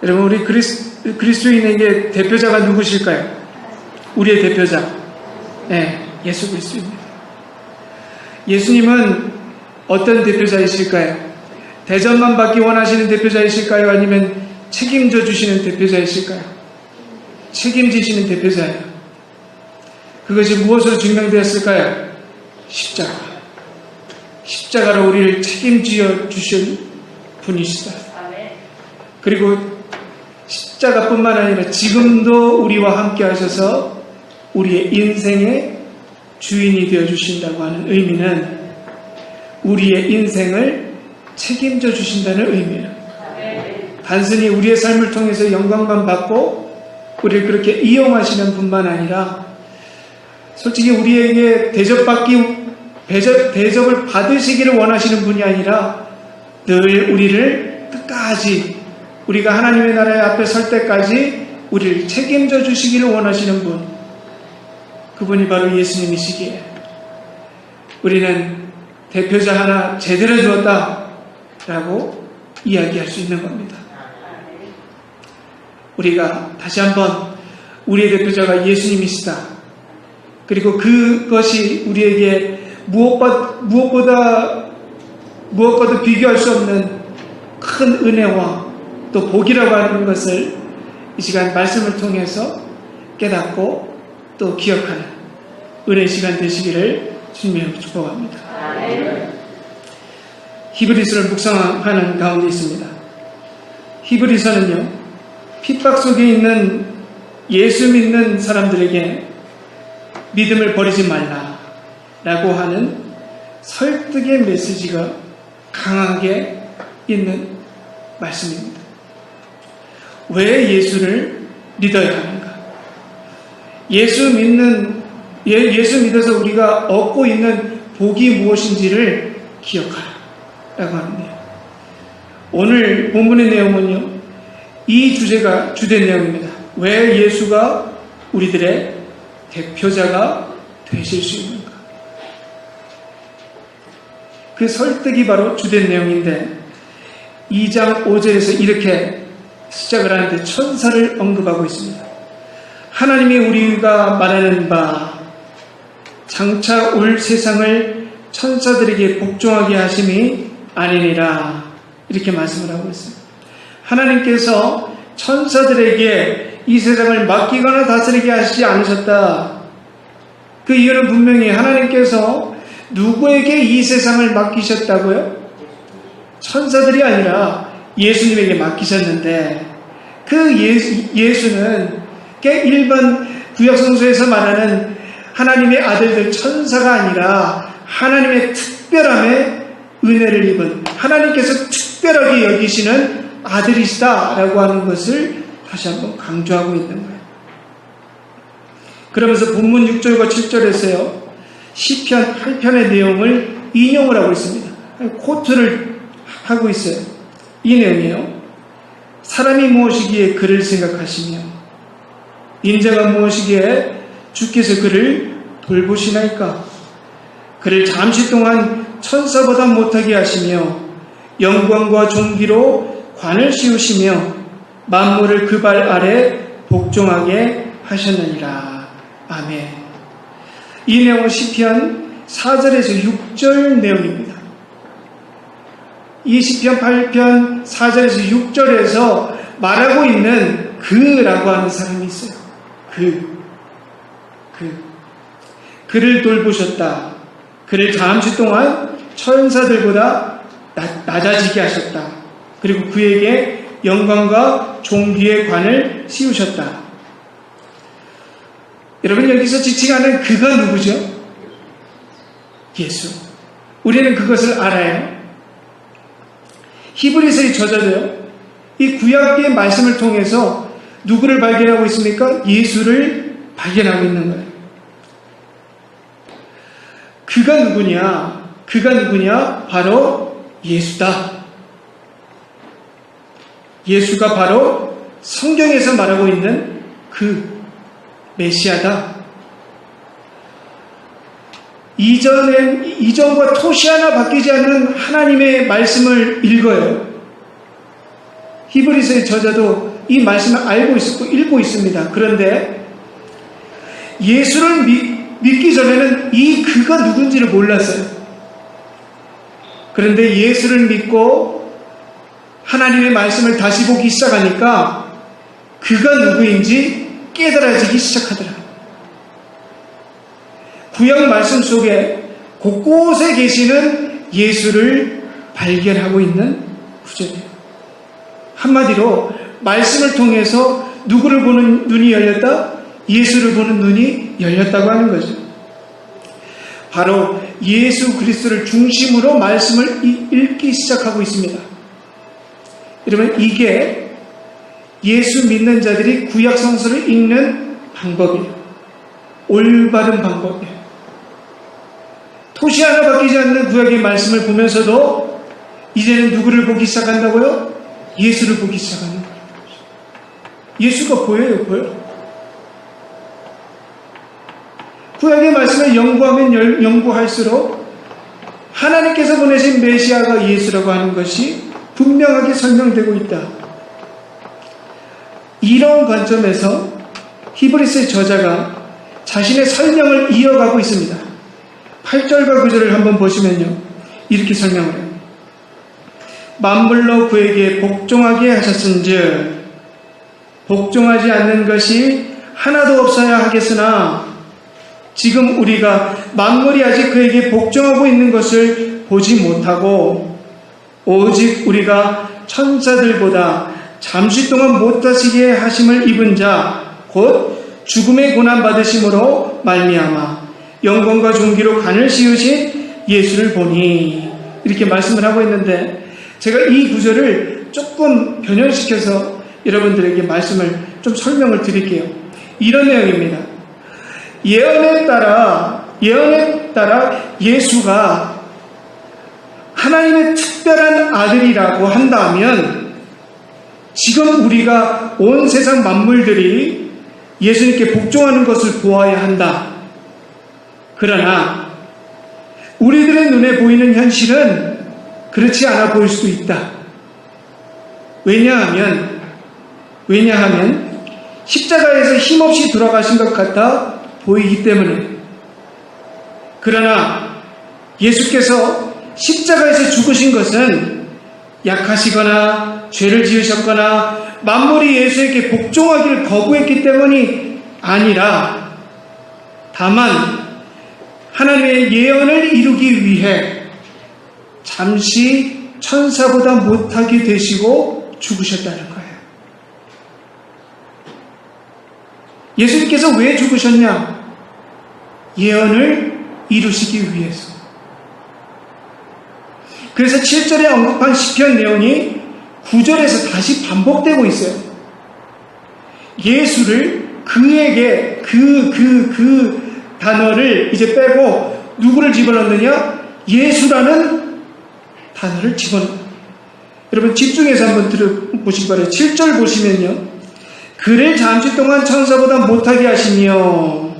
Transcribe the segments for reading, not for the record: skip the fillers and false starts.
여러분, 우리 그리스도인에게 대표자가 누구실까요? 우리의 대표자, 예수 그리스도입니다. 예수님은 어떤 대표자이실까요? 대접만 받기 원하시는 대표자이실까요? 아니면 책임져 주시는 대표자이실까요? 책임지시는 대표자예요. 그것이 무엇으로 증명되었을까요? 십자가로 우리를 책임지어 주신 분이시다. 그리고 십자가뿐만 아니라 지금도 우리와 함께 하셔서 우리의 인생의 주인이 되어 주신다고 하는 의미는 우리의 인생을 책임져 주신다는 의미예요. 단순히 우리의 삶을 통해서 영광만 받고 우리를 그렇게 이용하시는 분만 아니라 솔직히 우리에게 대접을 받으시기를 원하시는 분이 아니라 늘 우리를 끝까지 우리가 하나님의 나라의 앞에 설 때까지 우리를 책임져 주시기를 원하시는 분, 그분이 바로 예수님이시기에 우리는 대표자 하나 제대로 두었다라고 이야기할 수 있는 겁니다. 우리가 다시 한번 우리의 대표자가 예수님이시다. 그리고 그것이 우리에게 무엇보다도 비교할 수 없는 큰 은혜와 또 복이라고 하는 것을 이 시간 말씀을 통해서 깨닫고 또 기억하는 은혜 시간 되시기를 주님의 축복합니다. 히브리서를 묵상하는 가운데 있습니다. 히브리서는요, 핍박 속에 있는 예수 믿는 사람들에게 믿음을 버리지 말라라고 하는 설득의 메시지가 강하게 있는 말씀입니다. 왜 예수를 믿어야 하는가? 예수 믿어서 우리가 얻고 있는 복이 무엇인지를 기억하라라고 하는데요. 오늘 본문의 내용은요, 이 주제가 주된 내용입니다. 왜 예수가 우리들의 대표자가 되실 수 있는가? 그 설득이 바로 주된 내용인데 2장 5절에서 이렇게 시작을 하는데 천사를 언급하고 있습니다. 하나님이 우리가 말하는 바 장차 올 세상을 천사들에게 복종하게 하심이 아니니라, 이렇게 말씀을 하고 있습니다. 하나님께서 천사들에게 이 세상을 맡기거나 다스리게 하시지 않으셨다. 그 이유는 분명히 하나님께서 누구에게 이 세상을 맡기셨다고요? 천사들이 아니라 예수님에게 맡기셨는데, 그 예수는 일반 구약성서에서 말하는 하나님의 아들들 천사가 아니라 하나님의 특별함에 은혜를 입은 하나님께서 특별하게 여기시는 아들이시다라고 하는 것을 다시 한번 강조하고 있는 거예요. 그러면서 본문 6절과 7절에서요, 시편 8편의 내용을 인용을 하고 있습니다. 코트를 하고 있어요. 이 내용이에요. 사람이 무엇이기에 그를 생각하시며 인자가 무엇이기에 주께서 그를 돌보시나이까? 그를 잠시 동안 천사보다 못하게 하시며 영광과 존귀로 관을 씌우시며 만물을 그 발 아래 복종하게 하셨느니라. 아멘. 이 내용은 시편 4절에서 6절 내용입니다. 이 시편 8편 4절에서 6절에서 말하고 있는 그라고 하는 사람이 있어요. 그를 돌보셨다. 그를 잠시 동안 천사들보다 낮아지게 하셨다. 그리고 그에게 영광과 존귀의 관을 씌우셨다. 여러분, 여기서 지칭하는 그가 누구죠? 예수. 우리는 그것을 알아요. 히브리서의 저자도요, 이 구약의 말씀을 통해서 누구를 발견하고 있습니까? 예수를 발견하고 있는 거예요. 그가 누구냐? 바로 예수다. 예수가 바로 성경에서 말하고 있는 그 메시아다. 이전과 토시 하나 바뀌지 않는 하나님의 말씀을 읽어요. 히브리서의 저자도 이 말씀을 알고 있었고 읽고 있습니다. 그런데 예수를 믿기 전에는 이 그가 누군지를 몰랐어요. 그런데 예수를 믿고 하나님의 말씀을 다시 보기 시작하니까 그가 누구인지 깨달아지기 시작하더라. 구약 말씀 속에 곳곳에 계시는 예수를 발견하고 있는 구절이에요. 한마디로 말씀을 통해서 누구를 보는 눈이 열렸다? 예수를 보는 눈이 열렸다고 하는 거죠. 바로 예수 그리스도를 중심으로 말씀을 읽기 시작하고 있습니다. 여러분, 이게 예수 믿는 자들이 구약 성서를 읽는 방법이에요. 올바른 방법이에요. 토시 하나 바뀌지 않는 구약의 말씀을 보면서도 이제는 누구를 보기 시작한다고요? 예수를 보기 시작하는 거예요. 예수가 보여요, 보여. 구약의 말씀을 연구하면 연구할수록 하나님께서 보내신 메시아가 예수라고 하는 것이 분명하게 설명되고 있다. 이런 관점에서 히브리서의 저자가 자신의 설명을 이어가고 있습니다. 8절과 9절을 한번 보시면요, 이렇게 설명을 해요. 만물로 그에게 복종하게 하셨은즉 복종하지 않는 것이 하나도 없어야 하겠으나 지금 우리가 만물이 아직 그에게 복종하고 있는 것을 보지 못하고 오직 우리가 천사들보다 잠시 동안 못하시게 하심을 입은 자 곧 죽음의 고난 받으심으로 말미암아 영광과 존귀로 간을 씌우신 예수를 보니, 이렇게 말씀을 하고 있는데 제가 이 구절을 조금 변형시켜서 여러분들에게 말씀을 좀 설명을 드릴게요. 이런 내용입니다. 예언에 따라 예수가 하나님의 특별한 아들이라고 한다면 지금 우리가 온 세상 만물들이 예수님께 복종하는 것을 보아야 한다. 그러나 우리들의 눈에 보이는 현실은 그렇지 않아 보일 수도 있다. 왜냐하면 십자가에서 힘없이 돌아가신 것 같아 보이기 때문에. 그러나 예수께서 십자가에서 죽으신 것은 약하시거나 죄를 지으셨거나 만물이 예수에게 복종하기를 거부했기 때문이 아니라 다만 하나님의 예언을 이루기 위해 잠시 천사보다 못하게 되시고 죽으셨다는 거예요. 예수님께서 왜 죽으셨냐? 예언을 이루시기 위해서. 그래서 7절에 언급한 시편 내용이 9절에서 다시 반복되고 있어요. 예수를 그에게 그 단어를 이제 빼고 누구를 집어넣느냐? 예수라는 단어를 집어넣어요. 여러분 집중해서 한번 들어보시기 바라요. 7절 보시면요, 그를 잠시 동안 천사보다 못하게 하시며,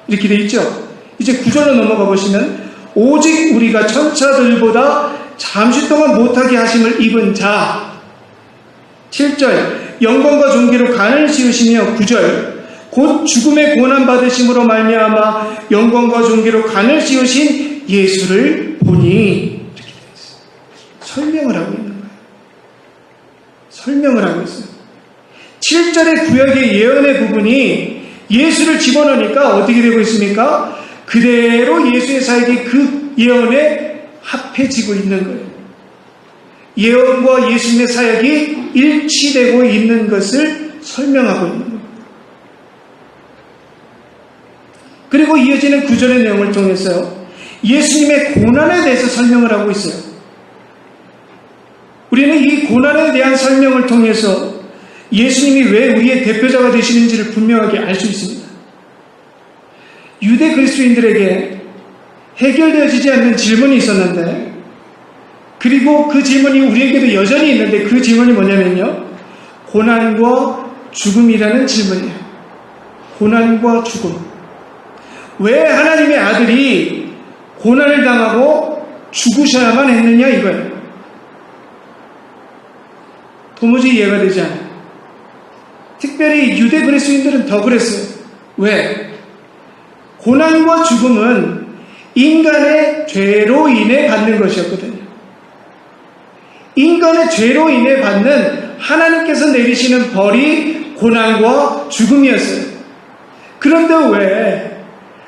이렇게 되어 있죠. 이제 9절로 넘어가 보시면 오직 우리가 천사들보다 잠시 동안 못하게 하심을 입은 자. 7절 영광과 존귀로 간을 씌우시며, 9절 곧 죽음의 고난 받으심으로 말미암아 영광과 존귀로 간을 씌우신 예수를 보니, 이렇게 되어 있어요. 설명을 하고 있는 거예요. 설명을 하고 있어요. 7절의 구약의 예언의 부분이 예수를 집어넣으니까 어떻게 되고 있습니까? 그대로 예수의 사역이 그 예언에 합해지고 있는 거예요. 예언과 예수님의 사역이 일치되고 있는 것을 설명하고 있는 거예요. 그리고 이어지는 9절의 내용을 통해서 예수님의 고난에 대해서 설명을 하고 있어요. 우리는 이 고난에 대한 설명을 통해서 예수님이 왜 우리의 대표자가 되시는지를 분명하게 알 수 있습니다. 유대 그리스도인들에게 해결되어지지 않는 질문이 있었는데, 그리고 그 질문이 우리에게도 여전히 있는데, 그 질문이 뭐냐면요, 고난과 죽음이라는 질문이에요. 고난과 죽음. 왜 하나님의 아들이 고난을 당하고 죽으셔야만 했느냐, 이거예요. 도무지 이해가 되지 않아요. 특별히 유대 그리스도인들은 더 그랬어요. 왜? 고난과 죽음은 인간의 죄로 인해 받는 것이었거든요. 인간의 죄로 인해 받는 하나님께서 내리시는 벌이 고난과 죽음이었어요. 그런데 왜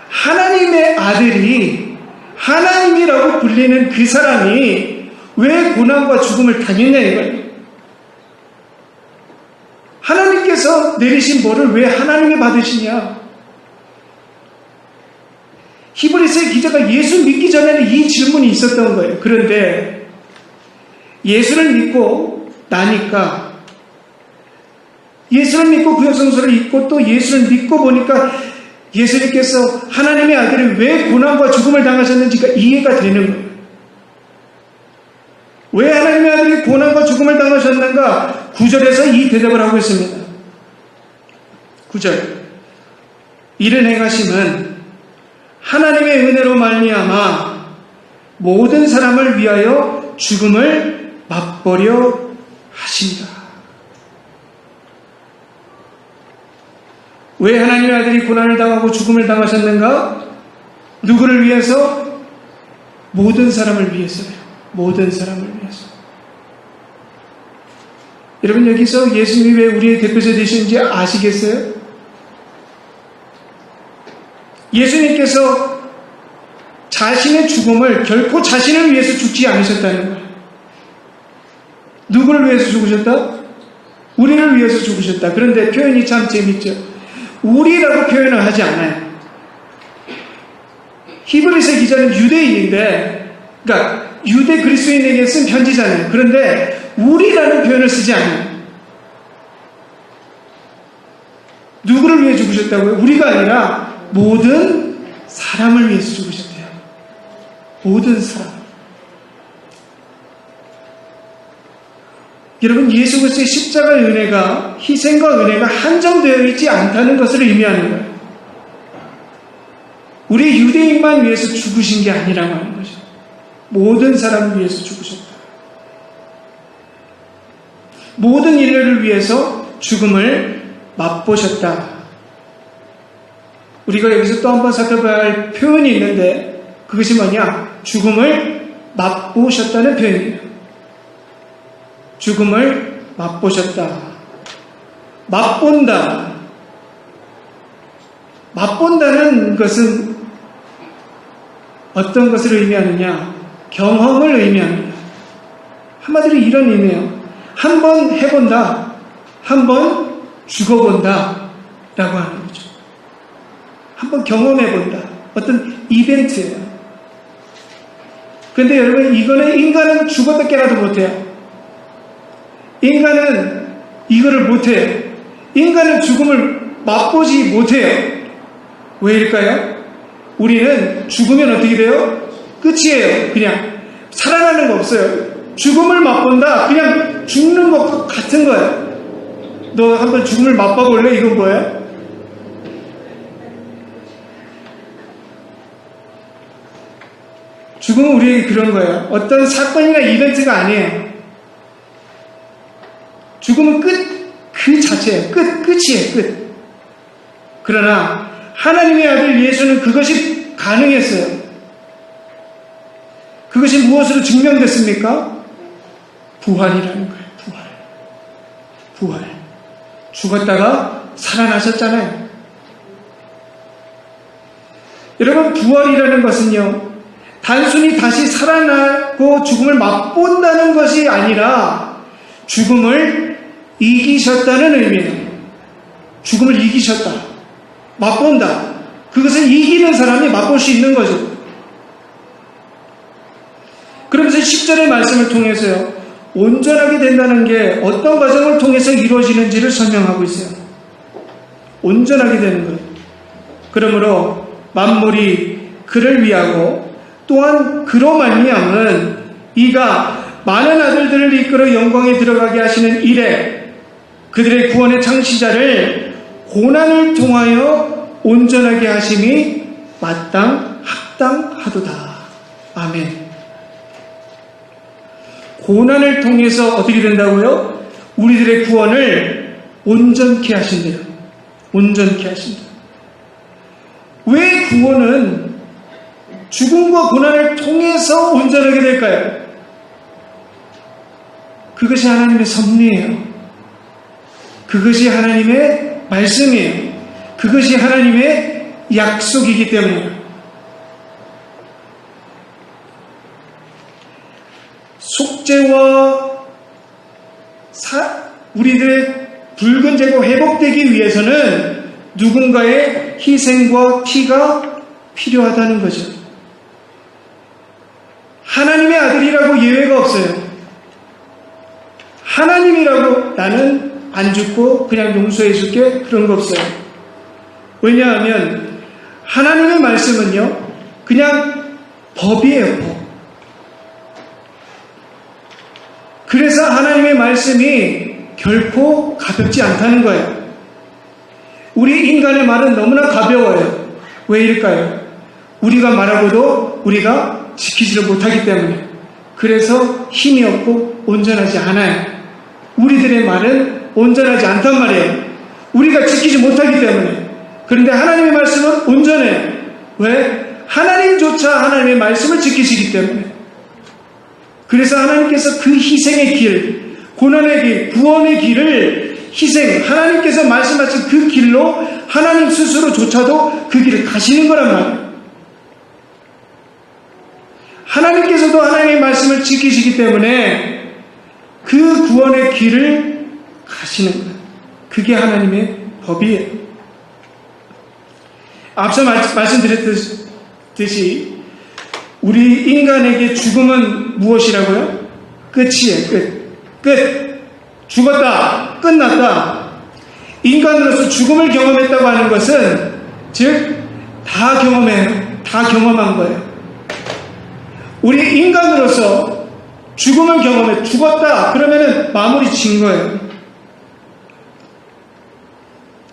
하나님의 아들이 하나님이라고 불리는 그 사람이 왜 고난과 죽음을 당했냐 이거예요. 하나님께서 내리신 벌을 왜 하나님이 받으시냐? 히브리서의 기자가 예수 믿기 전에는 이 질문이 있었던 거예요. 그런데 예수를 믿고 나니까, 예수를 믿고 구약성서를 읽고 또 예수를 믿고 보니까 예수님께서 하나님의 아들이 왜 고난과 죽음을 당하셨는지가 이해가 되는 거예요. 왜 하나님의 아들이 고난과 죽음을 당하셨는가? 9절에서 이 대답을 하고 있습니다. 9절. 이를 행하심은 하나님의 은혜로 말미암아 모든 사람을 위하여 죽음을 맛보려 하신다. 왜 하나님의 아들이 고난을 당하고 죽음을 당하셨는가? 누구를 위해서? 모든 사람을 위해서요. 모든 사람을 위해서. 여러분, 여기서 예수님이 왜 우리의 대표자 되시는지 아시겠어요? 예수님께서 자신의 죽음을 결코 자신을 위해서 죽지 않으셨다는 거예요. 누구를 위해서 죽으셨다? 우리를 위해서 죽으셨다. 그런데 표현이 참 재밌죠. 우리라고 표현을 하지 않아요. 히브리서 기자는 유대인인데, 그러니까 유대 그리스도인에게 쓴 편지잖아요. 그런데 우리라는 표현을 쓰지 않아요. 누구를 위해 죽으셨다고요? 우리가 아니라 모든 사람을 위해서 죽으셨대요. 모든 사람. 여러분, 예수 그리스도의 십자가의 은혜가, 희생과 은혜가 한정되어 있지 않다는 것을 의미하는 거예요. 우리 유대인만 위해서 죽으신 게 아니라고 하는 거죠. 모든 사람을 위해서 죽으셨다. 모든 인류를 위해서 죽음을 맛보셨다. 우리가 여기서 또 한 번 살펴봐야 할 표현이 있는데, 그것이 뭐냐? 죽음을 맛보셨다는 표현이에요. 죽음을 맛보셨다. 맛본다. 맛본다는 것은 어떤 것을 의미하느냐? 경험을 의미합니다. 한마디로 이런 의미예요. 한번 해본다. 한번 죽어본다. 라고 하는 거죠. 한번 경험해본다. 어떤 이벤트예요. 그런데 여러분, 이거는 인간은 죽었다 깨라도 못해요. 인간은 이거를 못해요. 인간은 죽음을 맛보지 못해요. 왜일까요? 우리는 죽으면 어떻게 돼요? 끝이에요. 그냥 살아나는 거 없어요. 죽음을 맛본다. 그냥 죽는 것과 같은 거예요. 너 한번 죽음을 맛봐볼래? 이건 뭐예요? 죽음은 우리에게 그런 거예요. 어떤 사건이나 이벤트가 아니에요. 죽음은 그 자체예요. 끝이에요. 끝. 그러나 하나님의 아들 예수는 그것이 가능했어요. 그것이 무엇으로 증명됐습니까? 부활이라는 거예요. 부활. 죽었다가 살아나셨잖아요. 여러분, 부활이라는 것은요, 단순히 다시 살아나고 죽음을 맛본다는 것이 아니라 죽음을 이기셨다는 의미예요. 죽음을 이기셨다. 맛본다. 그것을 이기는 사람이 맛볼 수 있는 거죠. 그러면서 10절의 말씀을 통해서요, 온전하게 된다는 게 어떤 과정을 통해서 이루어지는지를 설명하고 있어요. 온전하게 되는 거예요. 그러므로 만물이 그를 위하고 또한 그로 말미암은 이가 많은 아들들을 이끌어 영광에 들어가게 하시는 이래 그들의 구원의 창시자를 고난을 통하여 온전하게 하심이 합당하도다. 아멘. 고난을 통해서 어떻게 된다고요? 우리들의 구원을 온전케 하신대요. 온전케 하신다. 왜 구원은 죽음과 고난을 통해서 온전하게 될까요? 그것이 하나님의 섭리예요. 그것이 하나님의 말씀이에요. 그것이 하나님의 약속이기 때문이에요. 속죄와 우리들의 붉은 죄가 회복되기 위해서는 누군가의 희생과 피가 필요하다는 거죠. 하나님의 아들이라고 예외가 없어요. 하나님이라고 나는 안 죽고 그냥 용서해 줄게, 그런 거 없어요. 왜냐하면 하나님의 말씀은요, 그냥 법이에요, 법. 그래서 하나님의 말씀이 결코 가볍지 않다는 거예요. 우리 인간의 말은 너무나 가벼워요. 왜일까요? 우리가 말하고도 우리가 지키지를 못하기 때문에. 그래서 힘이 없고 온전하지 않아요. 우리들의 말은 온전하지 않단 말이에요. 우리가 지키지 못하기 때문에. 그런데 하나님의 말씀은 온전해요. 왜? 하나님조차 하나님의 말씀을 지키시기 때문에. 그래서 하나님께서 그 희생의 길, 고난의 길, 구원의 길을 희생, 하나님께서 말씀하신 그 길로 하나님 스스로조차도 그 길을 가시는 거란 말이에요. 하나님께서도 하나님의 말씀을 지키시기 때문에 그 구원의 길을 가시는 거예요. 그게 하나님의 법이에요. 앞서 말씀드렸듯이 우리 인간에게 죽음은 무엇이라고요? 끝이에요. 끝. 죽었다. 끝났다. 인간으로서 죽음을 경험했다고 하는 것은 즉 다 경험해요. 다 경험한 거예요. 우리 인간으로서 죽음을 경험해 죽었다. 그러면은 마무리 진 거예요.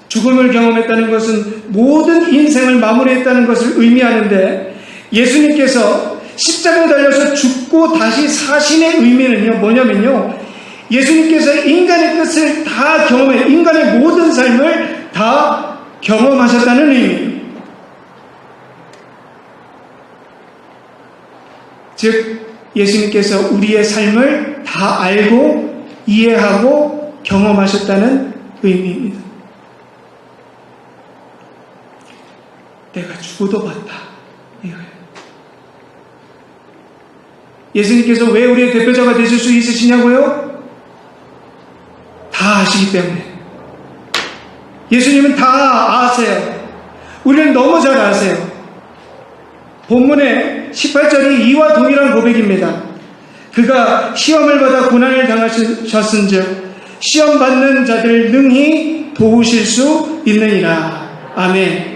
죽음을 경험했다는 것은 모든 인생을 마무리했다는 것을 의미하는데 예수님께서 십자가에 달려서 죽고 다시 사신의 의미는요, 뭐냐면요, 예수님께서 인간의 끝을 다 경험해, 인간의 모든 삶을 다 경험하셨다는 의미예요. 즉 예수님께서 우리의 삶을 다 알고 이해하고 경험하셨다는 의미입니다. 내가 죽어도 봤다. 이거예요. 예수님께서 왜 우리의 대표자가 되실 수 있으시냐고요? 다 아시기 때문에. 예수님은 다 아세요. 우리는 너무 잘 아세요. 본문의 18절이 이와 동일한 고백입니다. 그가 시험을 받아 고난을 당하셨은즉 시험 받는 자들을 능히 도우실 수 있느니라. 아멘.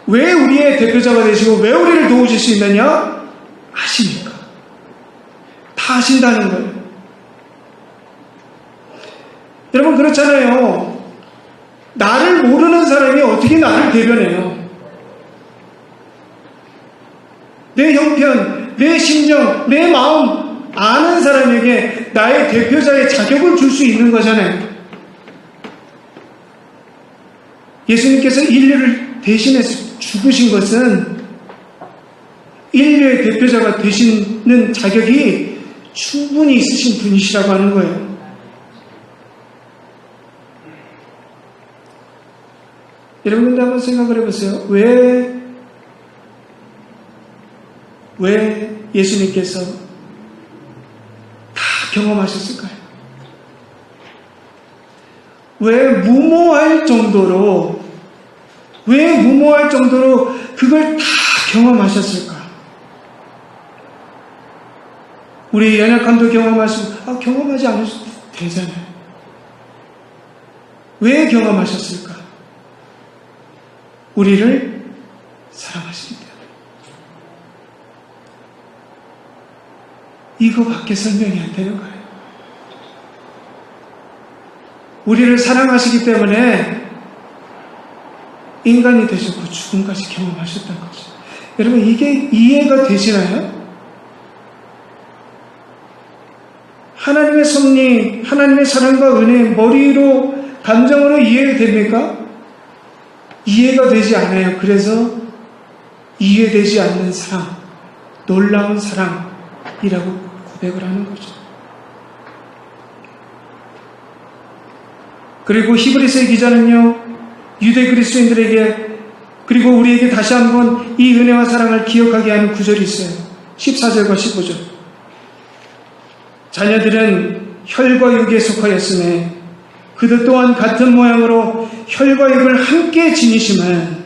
왜 우리의 대표자가 되시고 왜 우리를 도우실 수 있느냐? 아십니까? 다 아신다는 거예요. 여러분 그렇잖아요. 나를 모르는 사람이 어떻게 나를 대변해요? 내 형편, 내 심정, 내 마음 아는 사람에게 나의 대표자의 자격을 줄 수 있는 거잖아요. 예수님께서 인류를 대신해서 죽으신 것은 인류의 대표자가 되시는 자격이 충분히 있으신 분이시라고 하는 거예요. 여러분들 한번 생각을 해보세요. 왜 예수님께서 다 경험하셨을까요? 왜 무모할 정도로 그걸 다 경험하셨을까? 우리 연약함도 경험하시고 경험하지 않으셔도 되잖아요. 왜 경험하셨을까? 우리를 사랑하시기 때문에. 이거밖에 설명이 안 되는 거예요. 우리를 사랑하시기 때문에 인간이 되셨고 죽음까지 경험하셨던 거죠. 여러분 이게 이해가 되시나요? 하나님의 섭리, 하나님의 사랑과 은혜 머리로 감정으로 이해가 됩니까? 이해가 되지 않아요. 그래서 이해되지 않는 사랑, 놀라운 사랑이라고 고백을 하는 거죠. 그리고 히브리서의 기자는요, 유대 그리스도인들에게 그리고 우리에게 다시 한번 이 은혜와 사랑을 기억하게 하는 구절이 있어요. 14절과 15절. 자녀들은 혈과 육에 속하였으며 그들 또한 같은 모양으로 혈과 육을 함께 지니심은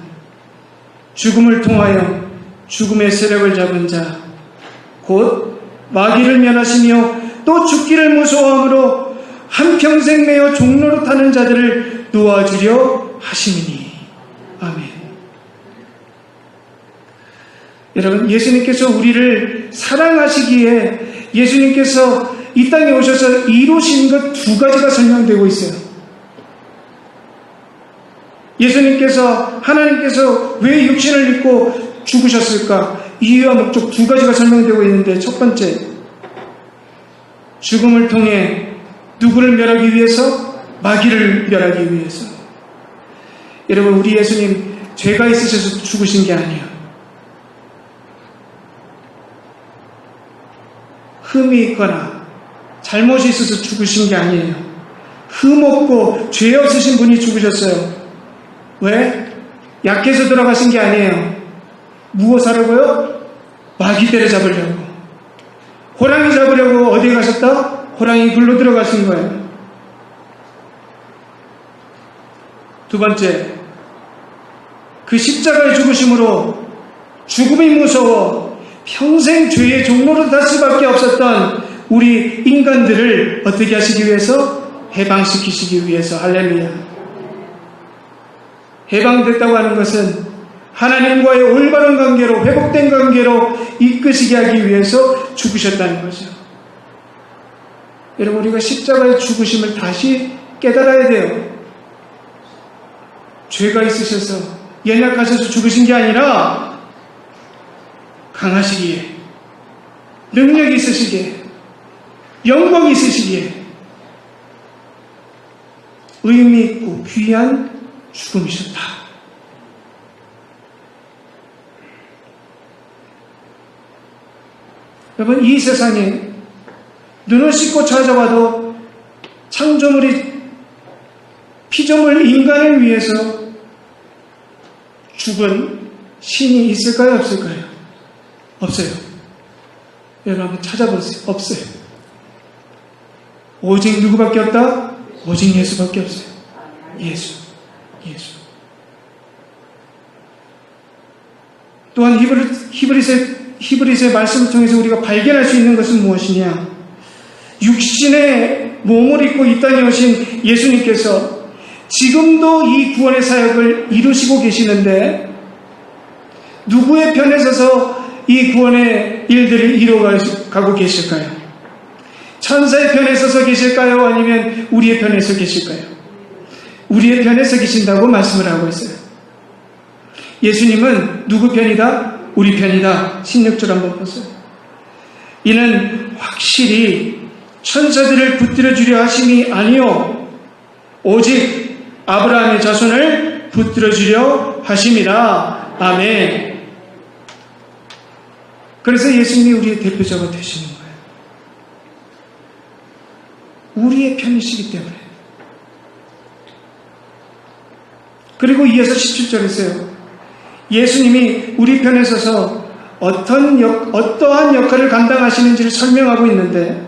죽음을 통하여 죽음의 세력을 잡은 자 곧 마귀를 면하시며 또 죽기를 무서워함으로 한평생 매어 종로로 타는 자들을 놓아주려 하심이니. 아멘. 여러분, 예수님께서 우리를 사랑하시기에 예수님께서 이 땅에 오셔서 이루신 것 두 가지가 설명되고 있어요. 예수님께서, 하나님께서 왜 육신을 입고 죽으셨을까? 이유와 목적 두 가지가 설명되고 있는데, 첫 번째, 죽음을 통해 누구를 멸하기 위해서? 마귀를 멸하기 위해서. 여러분, 우리 예수님 죄가 있으셔서 죽으신 게 아니에요. 흠이 있거나 잘못이 있어서 죽으신 게 아니에요. 흠 없고 죄 없으신 분이 죽으셨어요. 왜? 약해서 돌아가신 게 아니에요. 무엇하려고요? 마귀 때려잡으려고. 호랑이 잡으려고 어디에 가셨다? 호랑이 굴로 들어가신 거예요. 두 번째, 그 십자가의 죽으심으로 죽음이 무서워 평생 죄의 종로로 달 수밖에 없었던 우리 인간들을 어떻게 하시기 위해서? 해방시키시기 위해서. 할렐루야. 해방됐다고 하는 것은 하나님과의 올바른 관계로, 회복된 관계로 이끄시게 하기 위해서 죽으셨다는 거죠. 여러분, 우리가 십자가의 죽으심을 다시 깨달아야 돼요. 죄가 있으셔서, 연약하셔서 죽으신 게 아니라 강하시기에, 능력이 있으시기에, 영광이 있으시기에 의미 있고 귀한 죽음이셨다. 여러분, 이 세상에 눈을 씻고 찾아봐도 창조물이 피조물 인간을 위해서 죽은 신이 있을까요? 없을까요? 없어요. 여러분 한번 찾아보세요. 없어요. 오직 누구밖에 없다? 오직 예수밖에 없어요. 예수. 또한 히브리서의 말씀을 통해서 우리가 발견할 수 있는 것은 무엇이냐? 육신의 몸을 입고 이 땅에 오신 예수님께서 지금도 이 구원의 사역을 이루시고 계시는데 누구의 편에 서서 이 구원의 일들을 이루어가고 계실까요? 천사의 편에 서서 계실까요? 아니면 우리의 편에 서 계실까요? 우리의 편에 서 계신다고 말씀을 하고 있어요. 예수님은 누구 편이다? 우리 편이다. 16절 한번 보세요. 이는 확실히 천사들을 붙들어 주려 하심이 아니요 오직 아브라함의 자손을 붙들어 주려 하심이라. 아멘. 그래서 예수님이 우리의 대표자가 되시는 거예요. 우리의 편이시기 때문에. 그리고 이어서 17절에서요. 예수님이 우리 편에 서서 어떠한 역할을 감당하시는지를 설명하고 있는데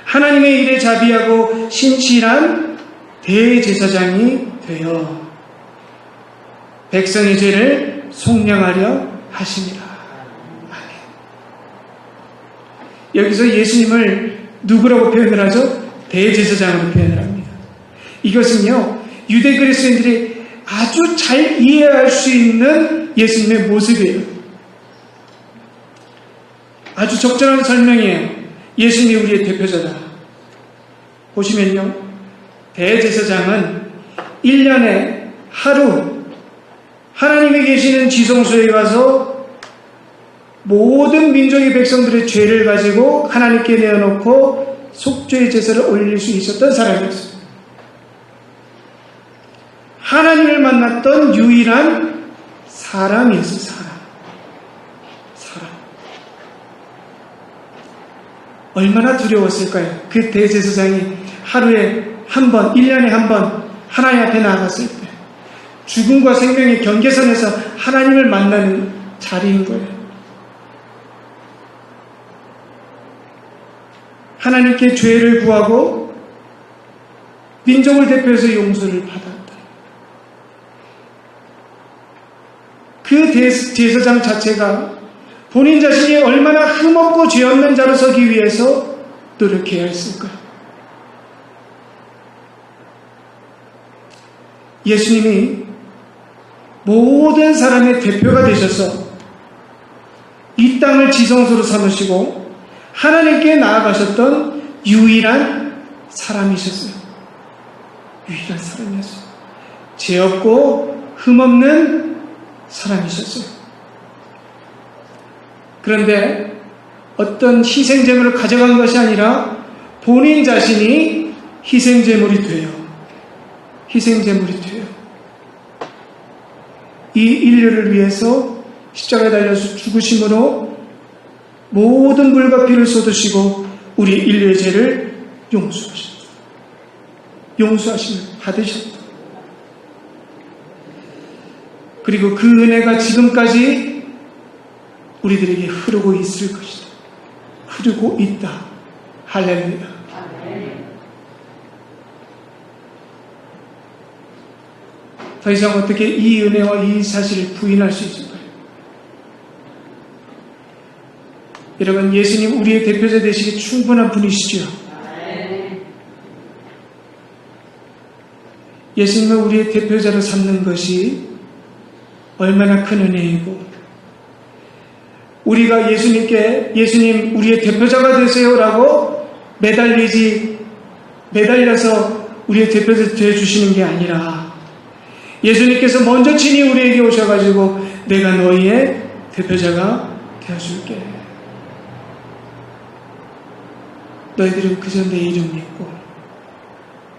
하나님의 일에 자비하고 신실한 대제사장이 되어 백성의 죄를 속량하려 하심이라. 아멘. 여기서 예수님을 누구라고 표현을 하죠? 대제사장으로 표현을 합니다. 이것은요, 유대 그리스도인들이 아주 잘 이해할 수 있는 예수님의 모습이에요. 아주 적절한 설명이에요. 예수님이 우리의 대표자다. 보시면요, 대제사장은 1년에 하루 하나님이 계시는 지성소에 가서 모든 민족의 백성들의 죄를 가지고 하나님께 내어놓고 속죄의 제사를 올릴 수 있었던 사람이었어요. 하나님을 만났던 유일한 사람이었어요. 사람. 얼마나 두려웠을까요? 그 대제사장이 하루에 한 번, 1년에 한 번 하나님 앞에 나아갔을 때 죽음과 생명의 경계선에서 하나님을 만나는 자리인 거예요. 하나님께 죄를 구하고 민족을 대표해서 용서를 받았다. 그 제사장 자체가 본인 자신이 얼마나 흠없고 죄 없는 자로 서기 위해서 노력해야 했을까? 예수님이 모든 사람의 대표가 되셔서 이 땅을 지성소로 삼으시고 하나님께 나아가셨던 유일한 사람이셨어요. 유일한 사람이었어요. 죄 없고 흠없는 사람이셨어요. 그런데 어떤 희생제물을 가져간 것이 아니라 본인 자신이 희생제물이 돼요. 희생제물이 돼요. 이 인류를 위해서 십자가에 달려서 죽으심으로 모든 물과 피를 쏟으시고 우리 인류의 죄를 용서하셨다. 용서하심을 받으셨다. 그리고 그 은혜가 지금까지 우리들에게 흐르고 있을 것이다. 흐르고 있다. 할렐루야. 더 이상 어떻게 이 은혜와 이 사실을 부인할 수 있을까요? 여러분, 예수님 우리의 대표자 되시기 충분한 분이시죠. 예수님을 우리의 대표자로 삼는 것이 얼마나 큰 은혜이고, 우리가 예수님 우리의 대표자가 되세요라고 매달려서 우리의 대표자 되어주시는 게 아니라 예수님께서 먼저 친히 우리에게 오셔가지고 내가 너희의 대표자가 되어줄게. 너희들은 그저 내 이름 믿고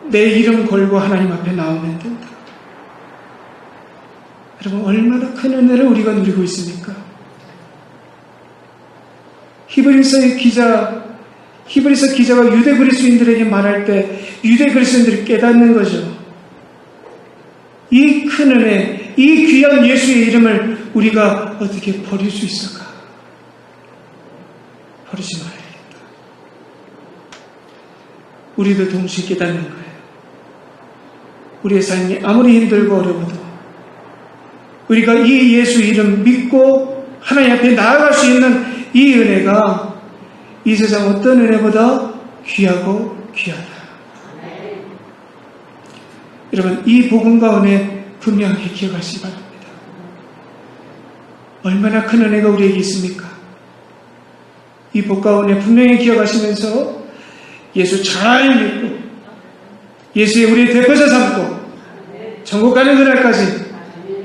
내 이름 걸고 하나님 앞에 나오면 된다. 여러분, 얼마나 큰 은혜를 우리가 누리고 있습니까? 히브리서 기자가 유대 그리스도인들에게 말할 때 유대 그리스도인들이 깨닫는 거죠. 이 큰 은혜, 이 귀한 예수의 이름을 우리가 어떻게 버릴 수 있을까? 버리지 말아야겠다. 우리도 동시에 깨닫는 거예요. 우리의 삶이 아무리 힘들고 어려워도 우리가 이 예수 이름 믿고 하나님 앞에 나아갈 수 있는 이 은혜가 이 세상 어떤 은혜보다 귀하고 귀하다. 여러분, 이 복음과 은혜 분명히 기억하시기 바랍니다. 얼마나 큰 은혜가 우리에게 있습니까? 이 복과 은혜 분명히 기억하시면서 예수 잘 믿고 예수의 우리의 대표자 삼고 천국 가는 그날까지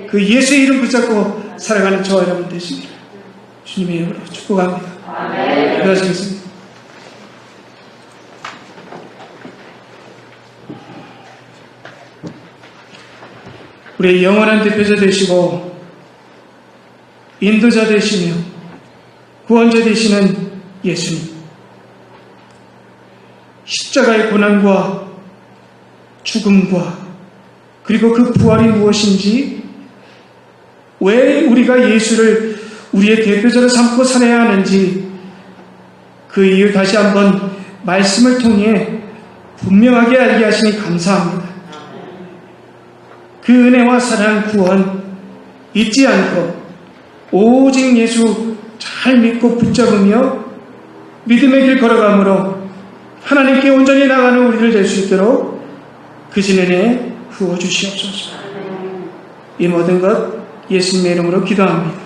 그 예수의 이름 붙잡고 살아가는 저와 여러분 되시기를 주님의 이름으로 축복합니다. 기도하시겠습니다. 우리의 영원한 대표자 되시고 인도자 되시며 구원자 되시는 예수님, 십자가의 고난과 죽음과 그리고 그 부활이 무엇인지, 왜 우리가 예수를 우리의 대표자로 삼고 살아야 하는지, 그 이유 다시 한번 말씀을 통해 분명하게 알게 하시니 감사합니다. 그 은혜와 사랑, 구원 잊지 않고 오직 예수 잘 믿고 붙잡으며 믿음의 길 걸어가므로 하나님께 온전히 나가는 우리를 될 수 있도록 그 은혜에 부어주시옵소서. 이 모든 것 예수님의 이름으로 기도합니다.